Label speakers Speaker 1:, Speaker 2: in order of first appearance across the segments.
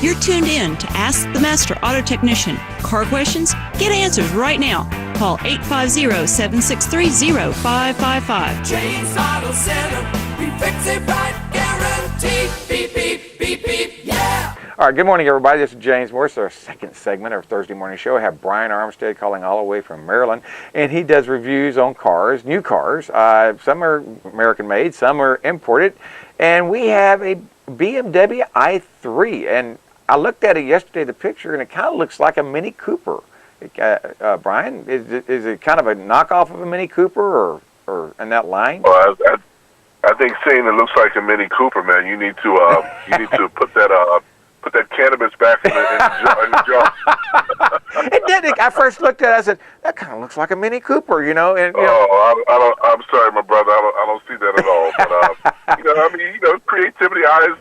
Speaker 1: You're tuned in to Ask the Master Auto Technician. Car questions? Get answers right now. Call 850-763-0555.
Speaker 2: James Auto Center, we fix it right, guaranteed. Beep, beep, beep, beep, yeah.
Speaker 3: All right, good morning, everybody. This is James Morris, our second segment of our Thursday morning show. I have Brian Armstead calling all the way from Maryland, and he does reviews on cars, new cars. Some are American-made, some are imported, and we have a BMW i3, and I looked at it yesterday, the picture, and it kind of looks like a Mini Cooper. Brian, is it kind of a knockoff of a Mini Cooper, or in that line?
Speaker 4: Well, I think seeing it looks like a Mini Cooper, man, you need to put that cannabis back in the jar.
Speaker 3: It did. I first looked at it, I said, that kind of looks like a Mini Cooper, you know. And,
Speaker 4: I'm sorry, my brother. I don't see that at all. But creativity, eyes,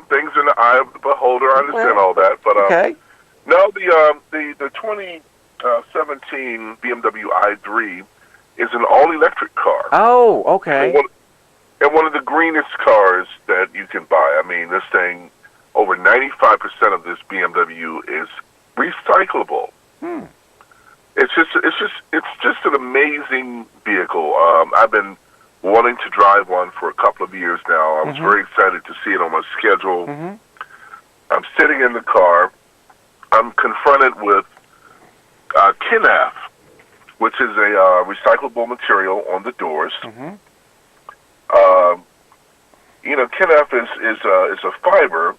Speaker 4: things in the eye of the beholder. I understand all that. But
Speaker 3: okay.
Speaker 4: No, the 2017 BMW i3 is an all-electric car.
Speaker 3: Oh, okay.
Speaker 4: And one of the greenest cars that you can buy. I mean, this thing, over 95% of this BMW is recyclable. It's just an amazing vehicle. I've been wanting to drive one for a couple of years now. I was very excited to see it on my schedule. I'm sitting in the car. I'm confronted with KNAF, which is a recyclable material on the doors. KNAF is a fiber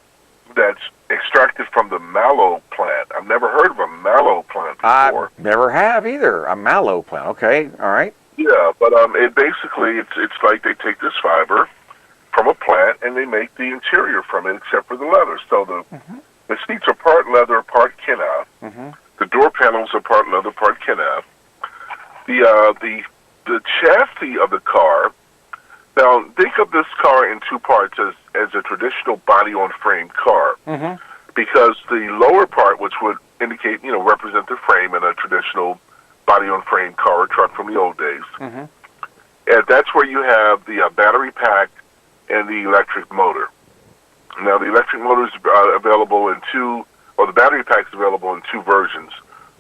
Speaker 4: that's extracted from the mallow plant. I've never heard of a mallow plant before.
Speaker 3: I never have either. A mallow plant. Okay, all right.
Speaker 4: Yeah, but it's like they take this fiber from a plant and they make the interior from it, except for the leather. So the seats are part leather, part KNAF. The door panels are part leather, part KNAF. The chassis of the car. Now, think of this car in two parts as a traditional body-on-frame car, because the lower part, which would indicate, represent the frame in a traditional body-on-frame car or truck from the old days, and that's where you have the battery pack and the electric motor. Now, the electric motor is available in the battery pack is available in two versions,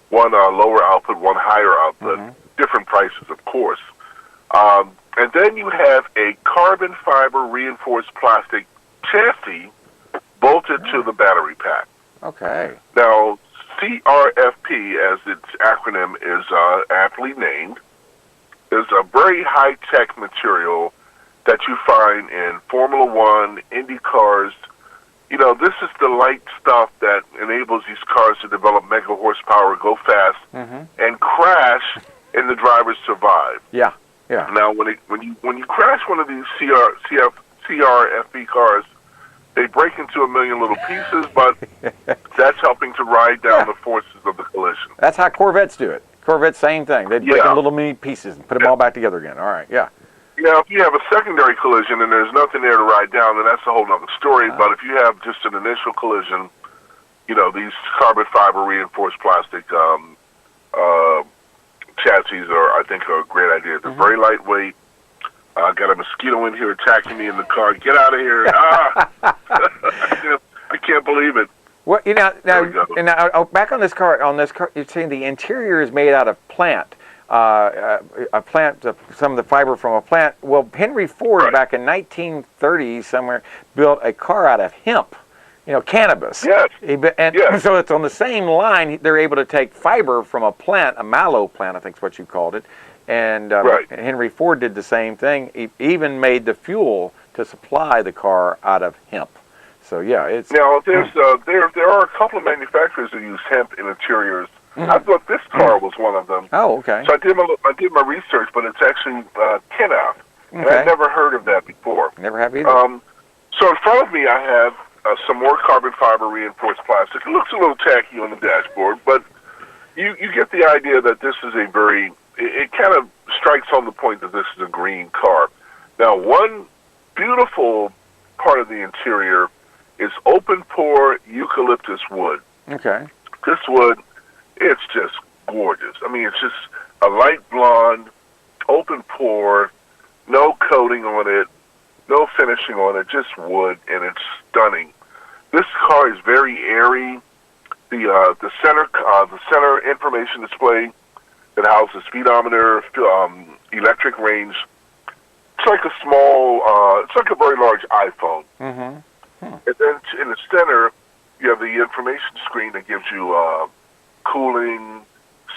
Speaker 4: one lower output, one higher output, different prices, of course. And then you have a carbon fiber reinforced plastic chassis bolted to the battery pack.
Speaker 3: Okay.
Speaker 4: Now, CRFP, as its acronym is aptly named, is a very high-tech material that you find in Formula One, Indy cars. This is the light stuff that enables these cars to develop mega horsepower, go fast, and crash, and the drivers survive.
Speaker 3: Yeah. Yeah.
Speaker 4: Now, when you crash one of these CRFP cars, they break into a million little pieces, but that's helping to ride down the forces of the collision.
Speaker 3: That's how Corvettes do it. Corvettes, same thing. They break in little mini pieces and put them all back together again. All right, yeah.
Speaker 4: Now, if you have a secondary collision and there's nothing there to ride down, then that's a whole other story. But if you have just an initial collision, these carbon fiber reinforced plastic chassis I think are a great idea. They're very lightweight. I got a mosquito in here attacking me in the car. Get out of here! I can't believe it.
Speaker 3: Well, now back on this car. You're saying the interior is made out of plant. A plant, some of the fiber from a plant. Well, Henry Ford back in 1930 somewhere built a car out of hemp. Cannabis.
Speaker 4: Yes.
Speaker 3: So it's on the same line. They're able to take fiber from a plant, a mallow plant, I think is what you called it. And Henry Ford did the same thing. He even made the fuel to supply the car out of hemp. So it's
Speaker 4: now there are a couple of manufacturers that use hemp in interiors. I thought this car was one of them.
Speaker 3: Oh, okay.
Speaker 4: So I did my research, but it's actually KNAF. And I've never heard of that before.
Speaker 3: Never have either.
Speaker 4: So in front of me, I have some more carbon fiber reinforced plastic. It looks a little tacky on the dashboard, but you get the idea that this is it kind of strikes home the point that this is a green car. Now, one beautiful part of the interior is open pore eucalyptus wood.
Speaker 3: Okay.
Speaker 4: This wood, it's just gorgeous. I mean, it's just a light blonde, open pore, no coating on it, no finishing on it, just wood, and it's stunning. This car car is very airy. The center information display that houses speedometer, electric range. It's like it's like a very large iPhone.
Speaker 3: Mm-hmm.
Speaker 4: And then in the center, you have the information screen that gives you cooling,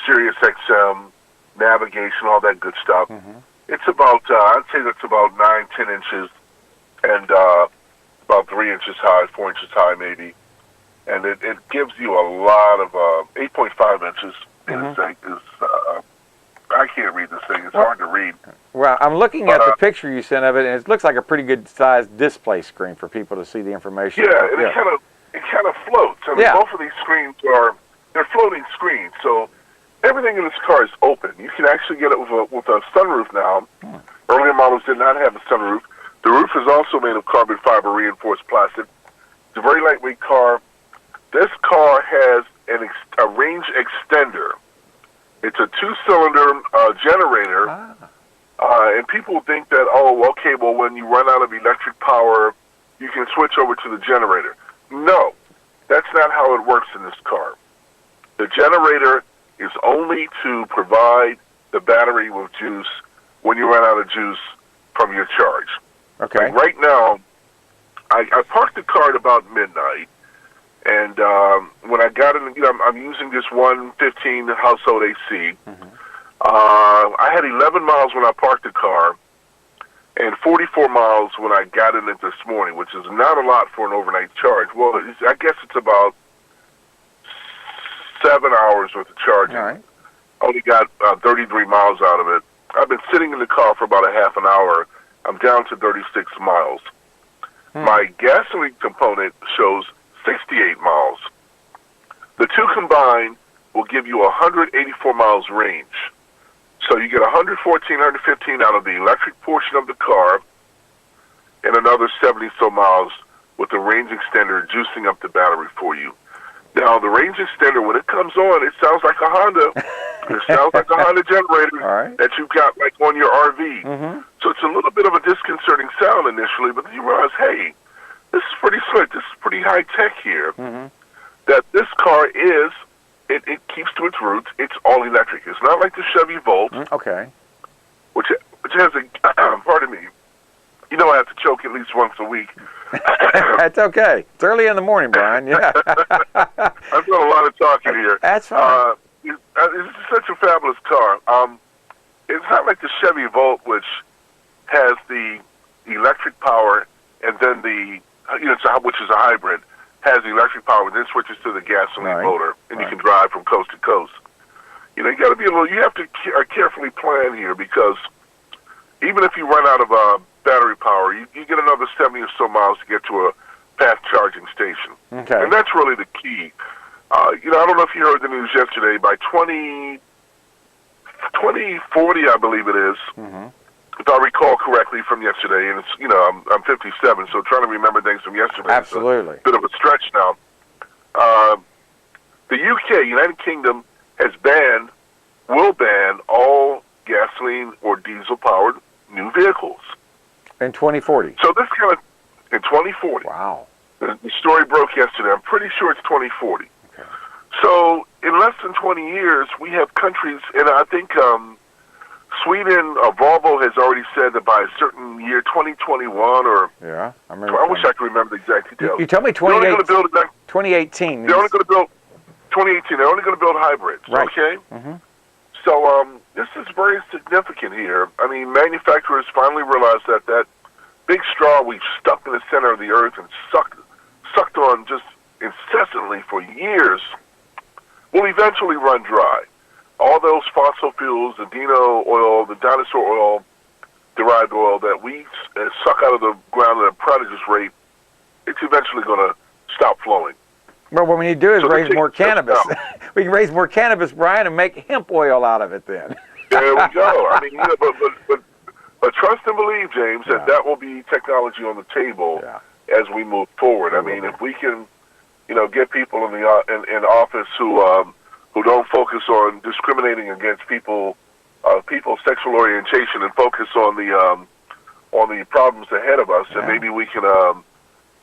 Speaker 4: Sirius XM, navigation, all that good stuff.
Speaker 3: Mm-hmm.
Speaker 4: It's about, I'd say that's about 9-10 inches, and about 3 inches high, 4 inches high maybe. And it gives you a lot of 8.5 inches. I can't read this thing. It's hard to read.
Speaker 3: Well, I'm looking at the picture you sent of it, and it looks like a pretty good sized display screen for people to see the information.
Speaker 4: Yeah, and it kind of floats. I mean, both of these screens they're floating screens, so everything in this car is open. You can actually get it with a sunroof now. Earlier models did not have a sunroof. The roof is also made of carbon fiber reinforced plastic. It's a very lightweight car. This car has a range extender. It's a 2-cylinder generator, and people think that, when you run out of electric power, you can switch over to the generator. No, that's not how it works in this car. The generator is only to provide the battery with juice when you run out of juice from your charge.
Speaker 3: Okay.
Speaker 4: Like right now, I parked the car at about midnight, and when I got in, I'm using this 115 household AC.
Speaker 3: Mm-hmm.
Speaker 4: I had 11 miles when I parked the car, and 44 miles when I got in it this morning, which is not a lot for an overnight charge. Well, I guess it's about 7 hours worth of charging.
Speaker 3: All right.
Speaker 4: Only got 33 miles out of it. I've been sitting in the car for about a half an hour. I'm down to 36 miles. My gasoline component shows 68 miles. The two combined will give you 184 miles range. So you get 114, 115 out of the electric portion of the car, and another 70 so miles with the range extender juicing up the battery for you. Now, the range extender, when it comes on, it sounds like a Honda. It sounds like a Honda generator that you've got like on your RV.
Speaker 3: Mm-hmm.
Speaker 4: So it's a little bit of a disconcerting sound initially, but then you realize, hey, this is pretty slick. This is pretty high tech here.
Speaker 3: Mm-hmm. That
Speaker 4: this car is, it keeps to its roots. It's all electric. It's not like the Chevy Volt, which has a, pardon me, you know I have to choke at least once a week.
Speaker 3: That's okay. It's early in the morning, Brian. Yeah.
Speaker 4: I've done a lot of talking here.
Speaker 3: That's fine.
Speaker 4: It's such a fabulous car. It's not like the Chevy Volt, which has the electric power, and then which is a hybrid, has the electric power, and then switches to the gasoline motor, and you can drive from coast to coast. You got to be you have to carefully plan here, because even if you run out of battery power, you get another 70 or so miles to get to a fast charging station.
Speaker 3: Okay.
Speaker 4: And that's really the key. I don't know if you heard the news yesterday, by 2040, I believe it is, if I recall correctly from yesterday, and it's, I'm 57, so trying to remember things from yesterday
Speaker 3: Absolutely.
Speaker 4: is a bit of a stretch now. The UK, United Kingdom, will ban all gasoline or diesel-powered new vehicles.
Speaker 3: In 2040.
Speaker 4: So this in 2040.
Speaker 3: Wow.
Speaker 4: The story broke yesterday. I'm pretty sure it's 2040.
Speaker 3: Okay.
Speaker 4: So in less than 20 years, we have countries, and I think Sweden, Volvo has already said that by a certain year, 2021 or...
Speaker 3: Yeah, I remember.
Speaker 4: I wish I could remember the exact details.
Speaker 3: You told me 2018.
Speaker 4: They're only going to build 2018. They're only going to build hybrids.
Speaker 3: Right.
Speaker 4: Okay.
Speaker 3: Mm-hmm.
Speaker 4: So this is very significant here. I mean, manufacturers finally realized that big straw we've stuck in the center of the earth and sucked on just incessantly for years will eventually run dry. All those fossil fuels, the dino oil, the dinosaur oil, derived oil that we suck out of the ground at a prodigious rate, it's eventually going to stop flowing.
Speaker 3: Well, what we need to do is raise more cannabis. We can raise more cannabis, Brian, and make hemp oil out of it then.
Speaker 4: There we go. I mean, but trust and believe, James, that will be technology on the table as we move forward. I mean, if we can, get people in office who don't focus on discriminating against people's sexual orientation and focus on the problems ahead of us, and maybe we can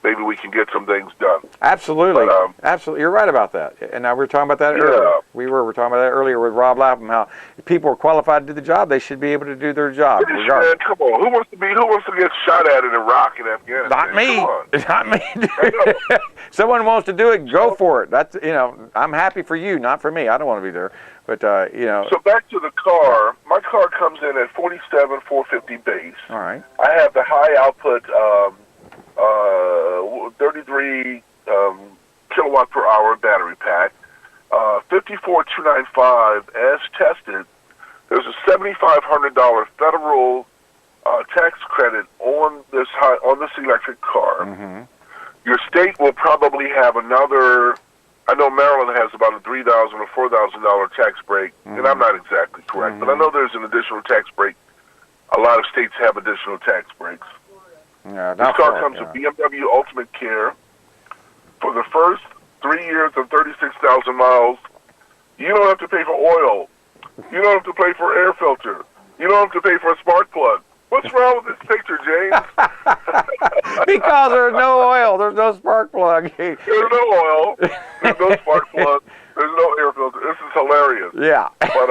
Speaker 4: maybe we can get some things done.
Speaker 3: Absolutely.
Speaker 4: But,
Speaker 3: Absolutely. You're right about that. And we were talking about that earlier. We were talking about that earlier with Rob Lapham, how if people are qualified to do the job, they should be able to do their job.
Speaker 4: Man,
Speaker 3: Regardless.
Speaker 4: come on. Who wants to get shot at in Iraq and Afghanistan?
Speaker 3: Not me.
Speaker 4: Come on.
Speaker 3: Not me. Someone wants to do it, go for it. That's, I'm happy for you, not for me. I don't want to be there. But,
Speaker 4: So back to the car. My car comes in at 47,450 base.
Speaker 3: All right. I
Speaker 4: have the high output 33 kilowatt per hour battery pack. 54,295 as tested. There's a $7,500 federal tax credit on this electric car.
Speaker 3: Mm-hmm.
Speaker 4: Your state will probably have another. I know Maryland has about a $3,000 or $4,000 tax break, and I'm not exactly correct, but I know there's an additional tax break. A lot of states have additional tax breaks.
Speaker 3: Yeah,
Speaker 4: this car comes with BMW Ultimate Care. For the first 3 years of 36,000 miles, you don't have to pay for oil. You don't have to pay for air filter. You don't have to pay for a spark plug. What's wrong with this picture, James?
Speaker 3: Because there's no oil. There's no spark plug.
Speaker 4: There's no oil. There's no spark plug. There's no air filter. This is hilarious.
Speaker 3: Yeah.
Speaker 4: But,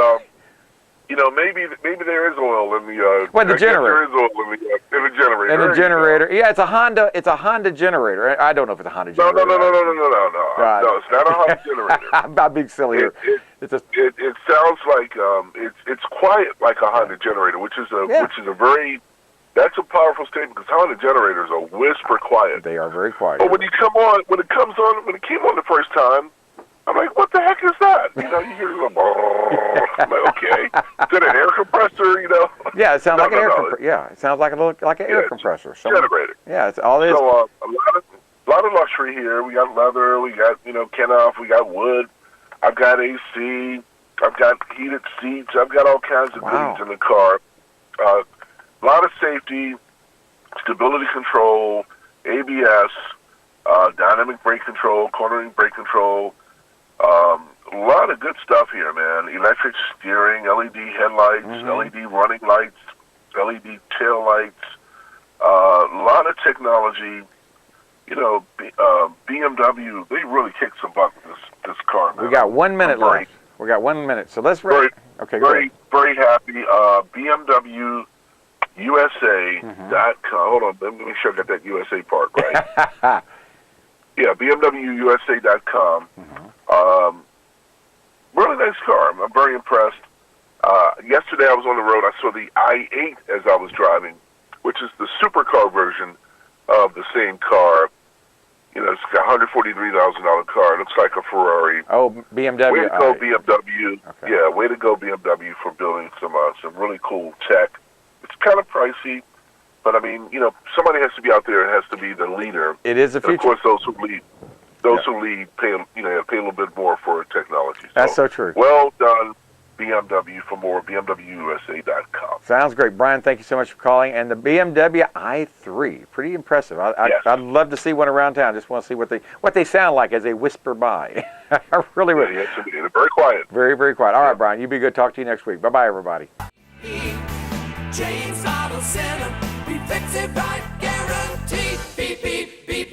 Speaker 4: maybe there is oil in the.
Speaker 3: The generator.
Speaker 4: There is oil in the generator.
Speaker 3: In the generator. Yeah, it's a Honda. It's a Honda generator. I don't know if it's a Honda generator.
Speaker 4: No. No, it's not a Honda generator.
Speaker 3: I'm being silly here.
Speaker 4: It sounds like it's quiet like a Honda generator, which is a very. That's a powerful statement because Honda generators are whisper quiet.
Speaker 3: They are very quiet.
Speaker 4: But when it came on the first time, I'm like, what the heck is that? You hear a little. I'm like, okay, is that an air compressor?
Speaker 3: Yeah, it sounds like an air compressor. Yeah, it sounds like an air compressor.
Speaker 4: Generator.
Speaker 3: Yeah, it's all it is.
Speaker 4: So a lot of luxury here. We got leather. We got Kenoff. We got wood. I've got AC. I've got heated seats. I've got all kinds of goodies in the car. A lot of safety, stability control, ABS, dynamic brake control, cornering brake control. A lot of good stuff here, man. Electric steering, LED headlights, LED running lights, LED tail lights. A lot of technology. BMW, they really kicked some butt with this car, man.
Speaker 3: We got 1 minute left. We got 1 minute. So let's
Speaker 4: very happy. BMW USA.com. Hold on, let me make sure I got that USA part right. Yeah, BMWUSA.com. Really nice car. I'm very impressed. Yesterday I was on the road. I saw the i8 as I was driving, which is the supercar version of the same car. It's a $143,000 car. It looks like a Ferrari.
Speaker 3: Oh, BMW.
Speaker 4: Way to go, BMW. Okay. Yeah, way to go, BMW, for building some really cool tech. It's kind of pricey, but somebody has to be out there and has to be the leader.
Speaker 3: It is the future.
Speaker 4: And of course, those who lead pay a little bit more for technology.
Speaker 3: That's so true.
Speaker 4: Well done, BMW. For more, BMWUSA.com.
Speaker 3: Sounds great, Brian. Thank you so much for calling. And the BMW i3, pretty impressive. I'd love to see one around town. Just want to see what they sound like as they whisper by. I really would.
Speaker 4: Yes, they're very quiet.
Speaker 3: Very, very quiet. All right, Brian. You be good. Talk to you next week. Bye-bye, everybody.
Speaker 2: James Auto Center, we fix it right, guaranteed. Beep, beep, beep.